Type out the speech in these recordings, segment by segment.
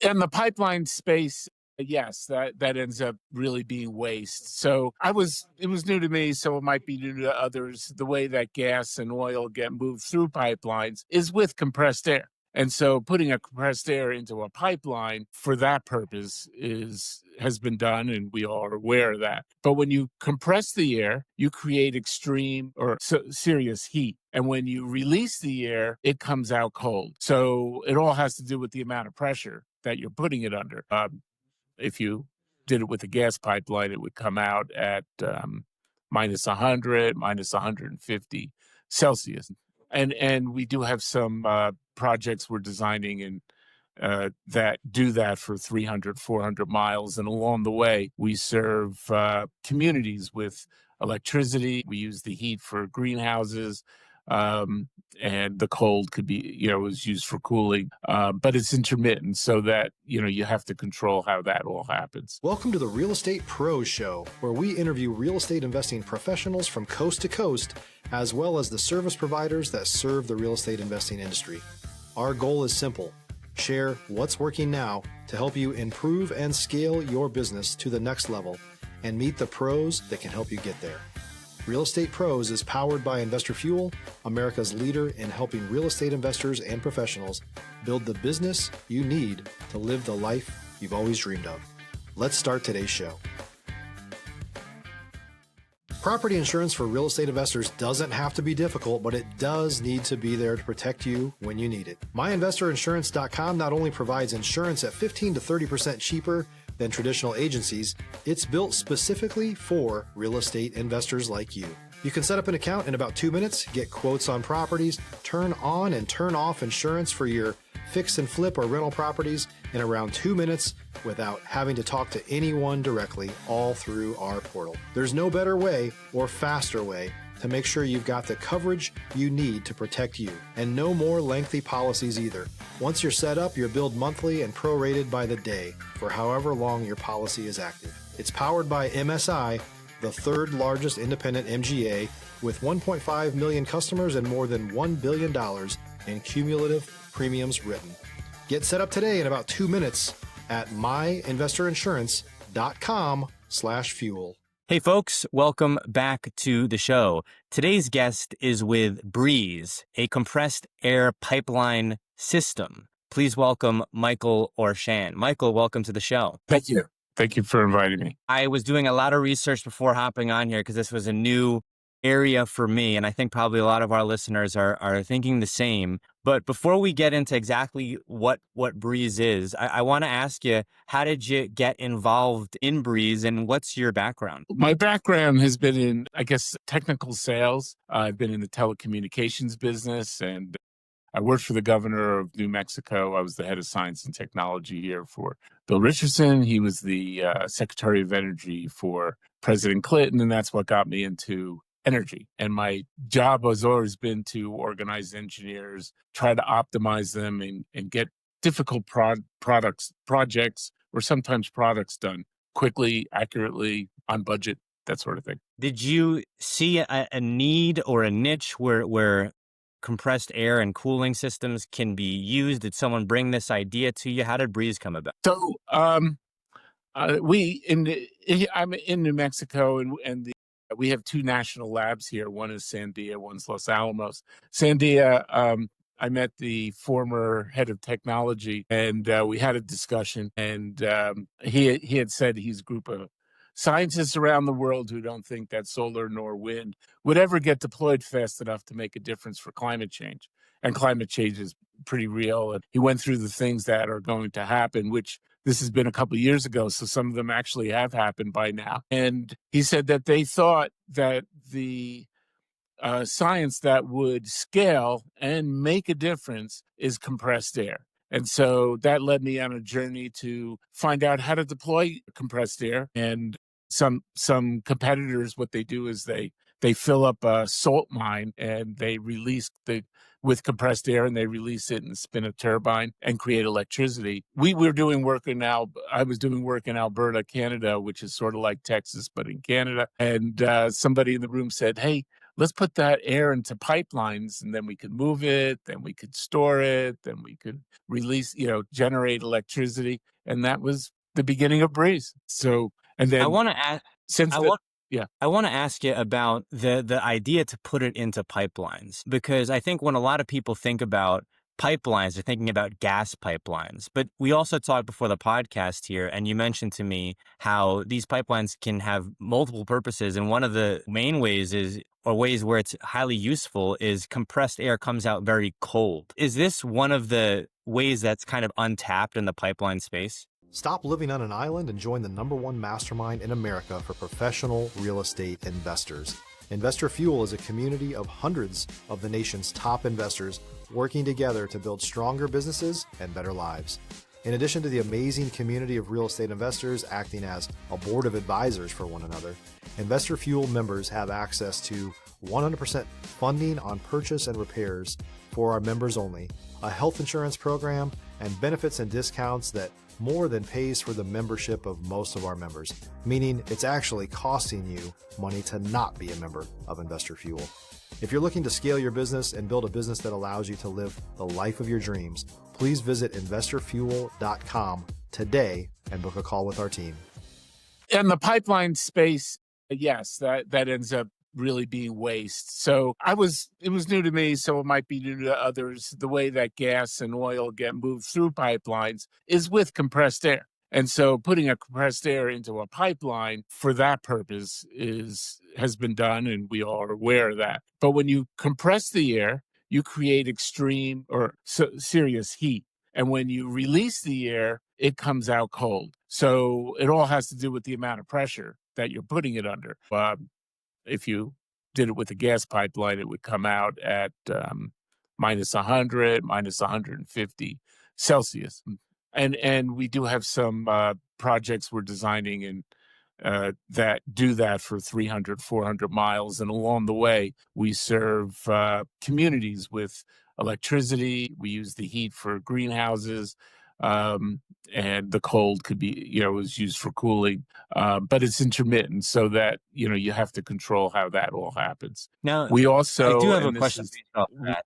In the pipeline space, yes, that ends up really being waste. So it was new to me, so it might be new to others. The way that gas and oil get moved through pipelines is with compressed air. And so putting a compressed air into a pipeline for that purpose has been done, and we all are aware of that. But when you compress the air, you create extreme or serious heat. And when you release the air, it comes out cold. So it all has to do with the amount of pressure that you're putting it under. If you did it with a gas pipeline, it would come out at minus 100, minus 150 Celsius. And we do have some projects we're designing and that do that for 300, 400 miles. And along the way, we serve communities with electricity. We use the heat for greenhouses. And the cold could be, is used for cooling, but it's intermittent so that, you have to control how that all happens. Welcome to the Real Estate Pros Show, where we interview real estate investing professionals from coast to coast, as well as the service providers that serve the real estate investing industry. Our goal is simple: share what's working now to help you improve and scale your business to the next level and meet the pros that can help you get there. Real Estate Pros is powered by Investor Fuel, America's leader in helping real estate investors and professionals build the business you need to live the life you've always dreamed of. Let's start today's show. Property insurance for real estate investors doesn't have to be difficult, but it does need to be there to protect you when you need it. MyInvestorInsurance.com not only provides insurance at 15 to 30% cheaper than traditional agencies, it's built specifically for real estate investors like you. You can set up an account in about 2 minutes, get quotes on properties, turn on and turn off insurance for your fix and flip or rental properties in around 2 minutes without having to talk to anyone directly, all through our portal. There's no better way or faster way to make sure you've got the coverage you need to protect you, and no more lengthy policies either. Once you're set up, you're billed monthly and prorated by the day for however long your policy is active. It's powered by MSI, the third largest independent MGA, with 1.5 million customers and more than $1 billion in cumulative premiums written. Get set up today in about 2 minutes at myinvestorinsurance.com/fuel. Hey folks, welcome back to the show. Today's guest is with Breeze, a compressed air pipeline system. Please welcome Michael Orshan. Michael, welcome to the show. Thank you. Thank you for inviting me. I was doing a lot of research before hopping on here because this was a new area for me, and I think probably a lot of our listeners are thinking the same. But before we get into exactly what Breeze is, I want to ask you, how did you get involved in Breeze, and what's your background? My background has been in, I guess, technical sales. I've been in the telecommunications business, and I worked for the governor of New Mexico. I was the head of science and technology here for Bill Richardson. He was the Secretary of Energy for President Clinton, and that's what got me into energy. And my job has always been to organize engineers, try to optimize them, and get difficult projects or sometimes products done quickly, accurately, on budget, that sort of thing. Did you see a need or a niche where compressed air and cooling systems can be used? Did someone bring this idea to you? How did Breeze come about? So I'm in New Mexico, and we have two national labs here. One is Sandia, one's Los Alamos. Sandia, I met the former head of technology, and we had a discussion. And he had said he's a group of scientists around the world who don't think that solar nor wind would ever get deployed fast enough to make a difference for climate change. And climate change is pretty real. And he went through the things that are going to happen, which this has been a couple of years ago, so some of them actually have happened by now. And he said that they thought that the science that would scale and make a difference is compressed air. And so that led me on a journey to find out how to deploy compressed air. And some competitors, what they do is they fill up a salt mine and they release with compressed air, and they release it and spin a turbine and create electricity. I was doing work in Alberta, Canada, which is sort of like Texas, but in Canada. And somebody in the room said, "Hey, let's put that air into pipelines and then we could move it, then we could store it, then we could release, generate electricity. And that was the beginning of Breeze. So, and I then want to ask. since I the, want. yeah. I want to ask you about the idea to put it into pipelines, because I think when a lot of people think about pipelines, they're thinking about gas pipelines. But we also talked before the podcast here, and you mentioned to me how these pipelines can have multiple purposes. And one of the main ways ways where it's highly useful is compressed air comes out very cold. Is this one of the ways that's kind of untapped in the pipeline space? Stop living on an island and join the #1 mastermind in America for professional real estate investors. Investor Fuel is a community of hundreds of the nation's top investors working together to build stronger businesses and better lives. In addition to the amazing community of real estate investors acting as a board of advisors for one another, Investor Fuel members have access to 100% funding on purchase and repairs for our members only, a health insurance program, and benefits and discounts that more than pays for the membership of most of our members, meaning it's actually costing you money to not be a member of Investor Fuel. If you're looking to scale your business and build a business that allows you to live the life of your dreams, please visit investorfuel.com today and book a call with our team. In the pipeline space, yes, that ends up really being waste. So it was new to me, so it might be new to others. The way that gas and oil get moved through pipelines is with compressed air. And so putting a compressed air into a pipeline for that purpose has been done, and we all are aware of that. But when you compress the air, you create extreme or serious heat. And when you release the air, it comes out cold. So it all has to do with the amount of pressure that you're putting it under. If you did it with a gas pipeline, it would come out at minus 100, minus 150 Celsius. And we do have some projects we're designing and that do that for 300, 400 miles. And along the way, we serve communities with electricity. We use the heat for greenhouses. And the cold could be, is used for cooling, but it's intermittent, so that, you have to control how that all happens. Now, We also, I do have a and this question is, based off that.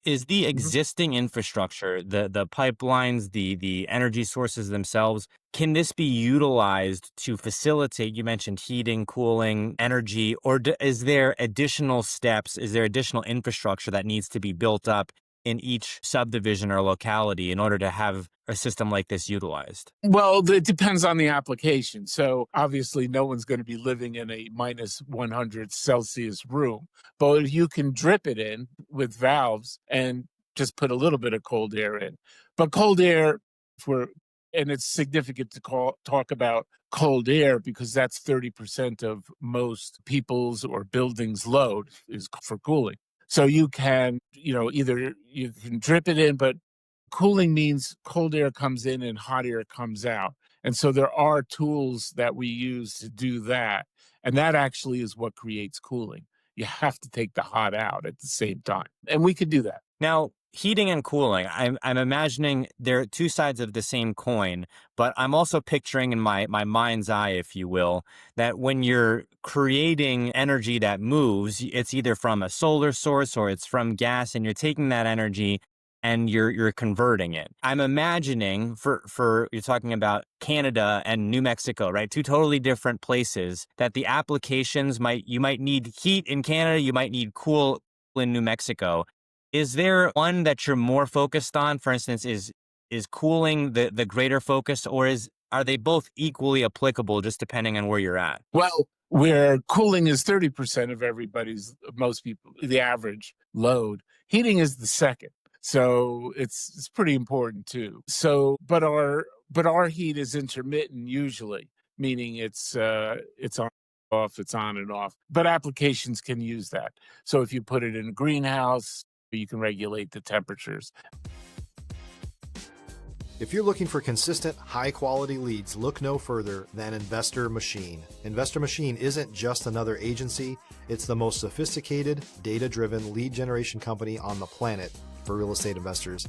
Is the Mhm. existing infrastructure, the pipelines, the energy sources themselves, can this be utilized to facilitate, you mentioned heating, cooling, energy, or is there additional steps, is there additional infrastructure that needs to be built up in each subdivision or locality in order to have a system like this utilized? Well, it depends on the application. So obviously, no one's going to be living in a minus 100 Celsius room, but you can drip it in with valves and just put a little bit of cold air in. But cold air, and it's significant to talk about cold air because that's 30% of most people's or buildings' load is for cooling. So you can, either you can drip it in, but cooling means cold air comes in and hot air comes out. And so there are tools that we use to do that. And that actually is what creates cooling. You have to take the hot out at the same time. And we could do that. Now, heating and cooling, I'm imagining they're two sides of the same coin, but I'm also picturing in my mind's eye, if you will, that when you're creating energy that moves, it's either from a solar source or it's from gas, and you're taking that energy and you're converting it. I'm imagining for you're talking about Canada and New Mexico, right? Two totally different places, that the applications you might need heat in Canada, you might need cool in New Mexico. Is there one that you're more focused on? For instance, is cooling the greater focus, or are they both equally applicable just depending on where you're at? Well, where cooling is 30% of most people, the average load, heating is the second. So it's pretty important too. So, but our heat is intermittent usually, meaning it's on off, it's on and off. But applications can use that. So if you put it in a greenhouse, you can regulate the temperatures. If you're looking for consistent, high-quality leads, look no further than Investor Machine. Investor Machine isn't just another agency. It's the most sophisticated, data-driven lead generation company on the planet for real estate investors,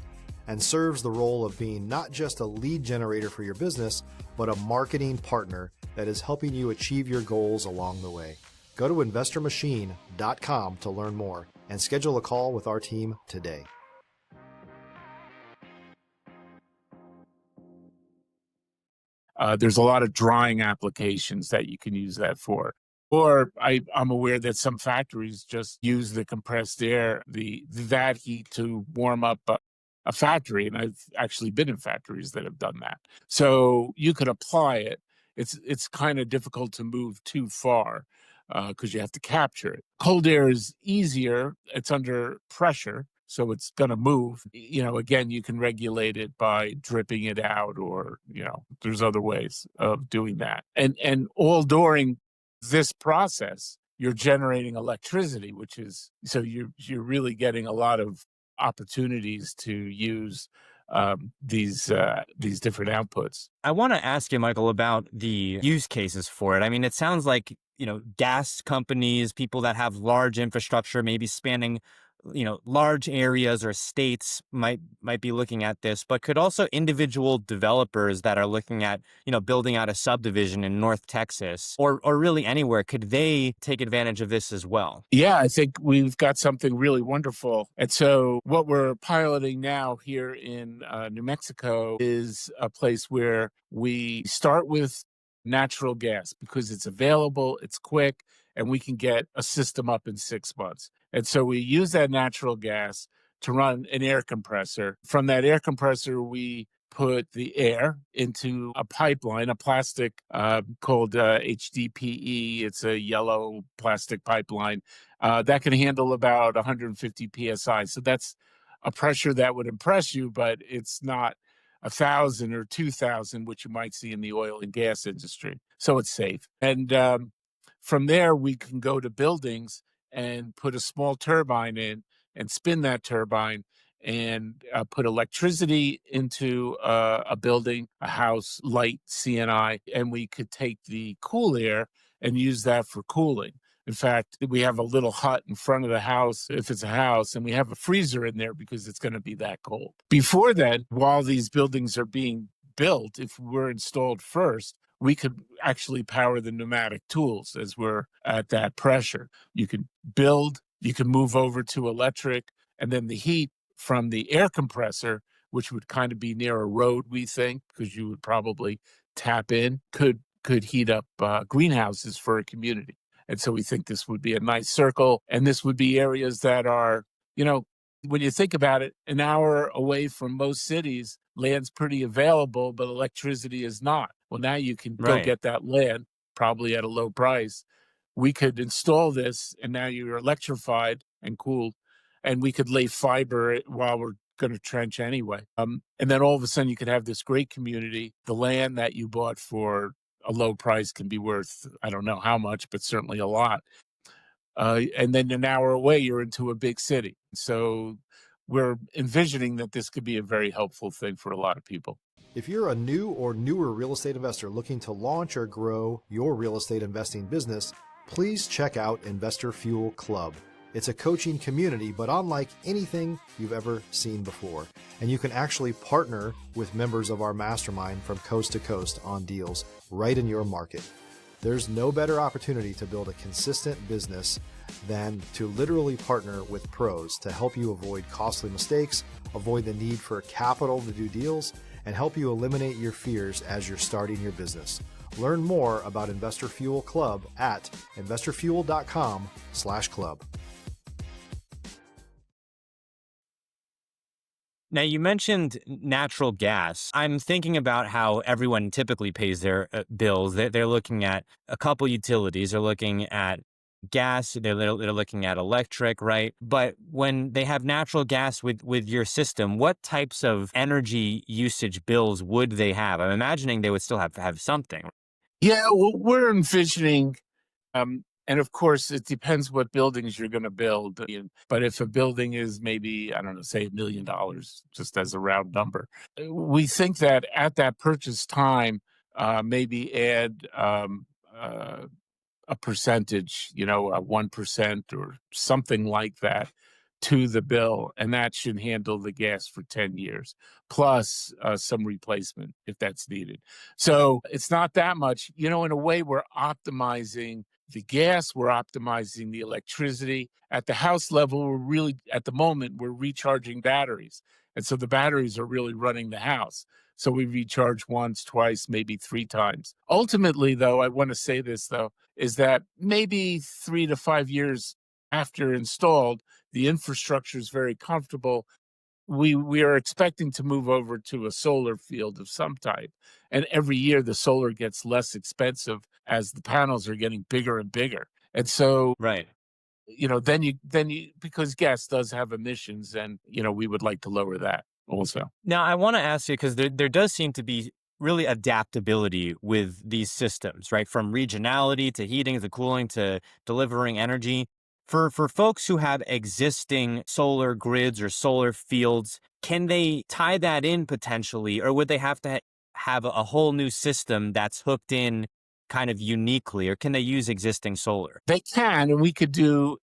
and serves the role of being not just a lead generator for your business, but a marketing partner that is helping you achieve your goals along the way. Go to investormachine.com to learn more and schedule a call with our team today. There's a lot of drying applications that you can use that for. Or I'm aware that some factories just use the compressed air, that heat to warm up a factory. And I've actually been in factories that have done that. So you could apply it. It's kind of difficult to move too far because you have to capture it. Cold air is easier. It's under pressure. So it's going to move. Again, you can regulate it by dripping it out, or, there's other ways of doing that. And all during this process, you're generating electricity, which is, so you're really getting a lot of opportunities to use these different outputs. I want to ask you, Michael, about the use cases for it. I mean, it sounds like, gas companies, people that have large infrastructure, maybe spanning, large areas or states might be looking at this, but could also individual developers that are looking at, building out a subdivision in North Texas or really anywhere, could they take advantage of this as well? Yeah, I think we've got something really wonderful. And so what we're piloting now here in New Mexico is a place where we start with natural gas because it's available, it's quick, and we can get a system up in 6 months. And so we use that natural gas to run an air compressor. From that air compressor, we put the air into a pipeline, a plastic called HDPE. It's a yellow plastic pipeline that can handle about 150 psi. So that's a pressure that would impress you, but it's not 1,000 or 2,000, which you might see in the oil and gas industry. So it's safe. And from there, we can go to buildings and put a small turbine in and spin that turbine and put electricity into a building, a house, light, CNI, and we could take the cool air and use that for cooling. In fact, we have a little hut in front of the house, if it's a house, and we have a freezer in there because it's going to be that cold. Before then, while these buildings are being built, if we're installed first, we could actually power the pneumatic tools as we're at that pressure. You can build, you can move over to electric, and then the heat from the air compressor, which would kind of be near a road, we think, because you would probably tap in, could heat up greenhouses for a community. And so we think this would be a nice circle. And this would be areas that are, when you think about it, an hour away from most cities, land's pretty available, but electricity is not. Well, now you can go get that land, probably at a low price. We could install this, and now you're electrified and cooled, and we could lay fiber while we're going to trench anyway. And then all of a sudden you could have this great community. The land that you bought for a low price can be worth, I don't know how much, but certainly a lot. And then an hour away, you're into a big city. So we're envisioning that this could be a very helpful thing for a lot of people. If you're a new or newer real estate investor looking to launch or grow your real estate investing business, please check out Investor Fuel Club. It's a coaching community, but unlike anything you've ever seen before. And you can actually partner with members of our mastermind from coast to coast on deals right in your market. There's no better opportunity to build a consistent business than to literally partner with pros to help you avoid costly mistakes, avoid the need for capital to do deals, and help you eliminate your fears as you're starting your business. Learn more about Investor Fuel Club at investorfuel.com/club. Now, you mentioned natural gas. I'm thinking about how everyone typically pays their bills. They're looking at a couple utilities. They're looking at gas. They're looking at electric, right? But when they have natural gas with your system, what types of energy usage bills would they have? I'm imagining they would still have something. Yeah, well, we're envisioning, and of course, it depends what buildings you're going to build. But if a building is maybe, I don't know, say $1 million, just as a round number, we think that at that purchase time, maybe add a percentage, a 1% or something like that to the bill, and that should handle the gas for 10 years, plus some replacement if that's needed. So it's not that much. In a way, we're optimizing the gas, we're optimizing the electricity. At the house level, we're really, at the moment, we're recharging batteries. And so the batteries are really running the house. So we recharge once, twice, maybe 3 times. Ultimately, though, I want to say this, though, is that maybe 3 to 5 years after installed, the infrastructure is very comfortable. We are expecting to move over to a solar field of some type. And every year the solar gets less expensive as the panels are getting bigger and bigger. And so, Right. then you because gas does have emissions, and we would like to lower that also. Now, I want to ask you because there does seem to be really adaptability with these systems, right? From regionality to heating to cooling to delivering energy. For folks who have existing solar grids or solar fields, can they tie that in potentially, or would they have to have a whole new system that's hooked in kind of uniquely, or can they use existing solar? They can, and we could do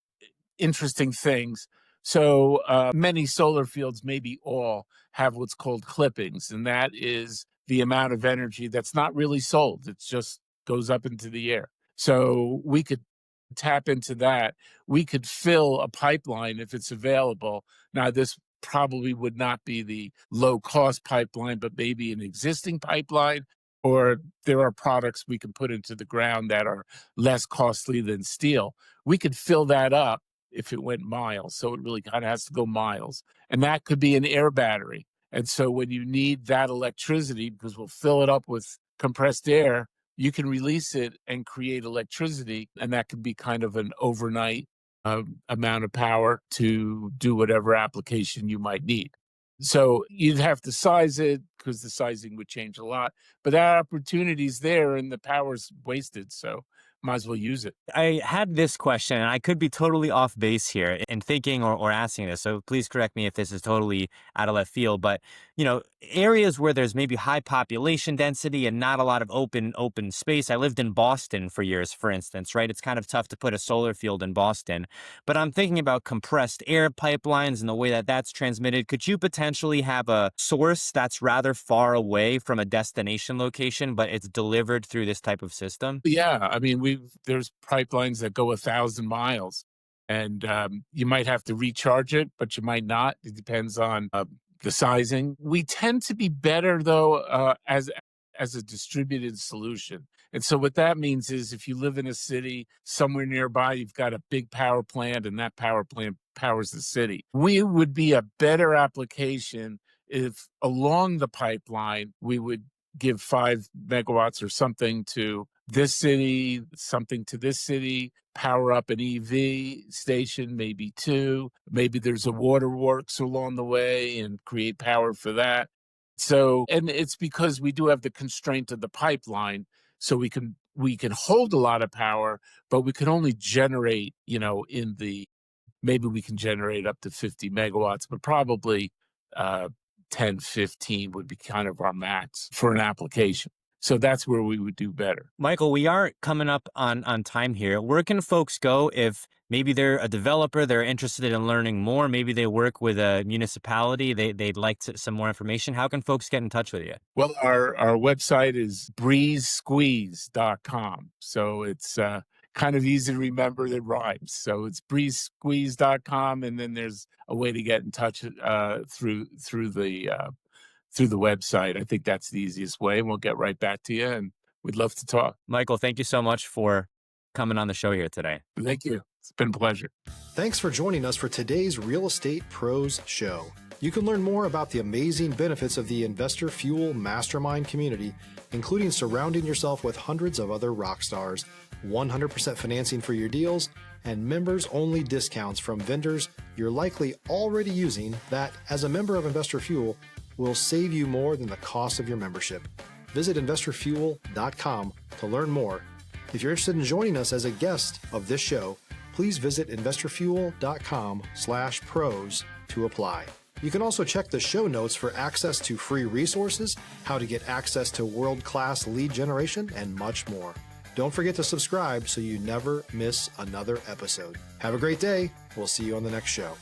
interesting things. So many solar fields, maybe all, have what's called clippings, and that is the amount of energy that's not really sold. It just goes up into the air. So we could tap into that. We could fill a pipeline if it's available. Now, this probably would not be the low cost pipeline, but maybe an existing pipeline, or there are products we can put into the ground that are less costly than steel. We could fill that up if it went miles. So it really kind of has to go miles. And that could be an air battery. And so when you need that electricity, because we'll fill it up with compressed air, you can release it and create electricity. And that could be kind of an overnight amount of power to do whatever application you might need. So you'd have to size it because the sizing would change a lot. But that opportunity's there and the power's wasted. So might as well use it. I had this question, and I could be totally off base here in thinking or asking this. So please correct me if this is totally out of left field. But, areas where there's maybe high population density and not a lot of open space. I lived in Boston for years, for instance, right? It's kind of tough to put a solar field in Boston. But I'm thinking about compressed air pipelines and the way that that's transmitted. Could you potentially have a source that's rather far away from a destination location, but it's delivered through this type of system? Yeah, I mean, there's pipelines that go 1,000 miles, and you might have to recharge it, but you might not. It depends on the sizing. We tend to be better though as a distributed solution. And so what that means is if you live in a city somewhere nearby, you've got a big power plant, and that power plant powers the city. We would be a better application if along the pipeline we would give 5 megawatts or something to this city, something to this city, power up an EV station, maybe 2. Maybe there's a waterworks along the way and create power for that. So, and it's because we do have the constraint of the pipeline, so we can hold a lot of power, but we can only generate, maybe we can generate up to 50 megawatts, but probably 10, 15 would be kind of our max for an application. So that's where we would do better. Michael, we are coming up on time here. Where can folks go if maybe they're a developer, they're interested in learning more, maybe they work with a municipality, they'd like some more information? How can folks get in touch with you? Well, our website is breezesqueeze.com. So it's kind of easy to remember. It rhymes. So it's breezesqueeze.com, and then there's a way to get in touch through the website. I think that's the easiest way, and we'll get right back to you, and we'd love to talk. Michael, thank you so much for coming on the show here today. Thank you. It's been a pleasure. Thanks for joining us for today's Real Estate Pros Show. You can learn more about the amazing benefits of the Investor Fuel Mastermind community, including surrounding yourself with hundreds of other rock stars, 100% financing for your deals, and members-only discounts from vendors you're likely already using that, as a member of Investor Fuel, will save you more than the cost of your membership. Visit investorfuel.com to learn more. If you're interested in joining us as a guest of this show, please visit investorfuel.com/pros to apply. You can also check the show notes for access to free resources, how to get access to world-class lead generation, and much more. Don't forget to subscribe so you never miss another episode. Have a great day. We'll see you on the next show.